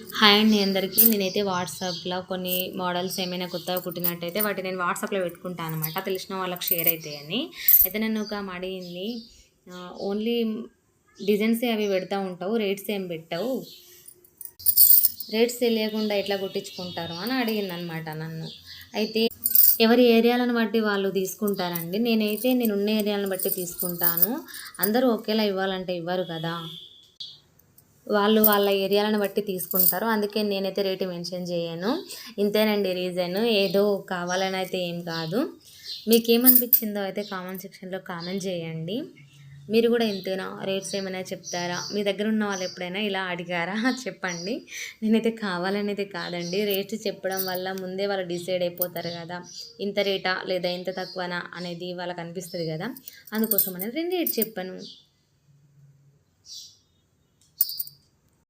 Hi అండి అందరికీ. నేనైతే వాట్సాప్‌లో కొన్ని మోడల్స్ ఏమైనా కొత్తగా పుట్టినట్టయితే వాటిని నేను వాట్సాప్‌లో పెట్టుకుంటాను అనమాట. తెలిసిన వాళ్ళకి షేర్ అయితాయని. అయితే నన్ను ఒక ఆమె అడిగింది, ఓన్లీ డిజైన్సే అవి పెడతా ఉంటావు, రేట్స్ ఏం పెట్టవు, రేట్స్ తెలియకుండా ఎట్లా కుట్టించుకుంటారు అని అడిగిందనమాట నన్ను. అయితే ఎవరి ఏరియాలను బట్టి వాళ్ళు తీసుకుంటారండి. నేనున్న ఏరియాలను బట్టి తీసుకుంటాను. అందరూ ఒకేలా ఇవ్వాలంటే ఇవ్వరు కదా! వాళ్ళు వాళ్ళ ఏరియాలను బట్టి తీసుకుంటారు. అందుకే నేనైతే రేటు మెన్షన్ చేయను. ఇంతేనండి రీజను. ఏదో కావాలని అయితే ఏం కాదు. మీకేమనిపించిందో అయితే కామెంట్ సెక్షన్‌లో కామెంట్ చేయండి. మీరు కూడా ఇంతేనా? రేట్స్ ఏమైనా చెప్తారా? మీ దగ్గర ఉన్న వాళ్ళు ఎప్పుడైనా ఇలా అడిగారా? చెప్పండి. నేనైతే కావాలని అయితే కాదండి. రేట్స్ చెప్పడం వల్ల ముందే వాళ్ళు డిసైడ్ అయిపోతారు కదా! ఇంత రేటా? లేదా ఇంత తక్కువనా? అనేది వాళ్ళకనిపిస్తది కదా! అందుకోసం అనేది నేను రేట్ చెప్పను.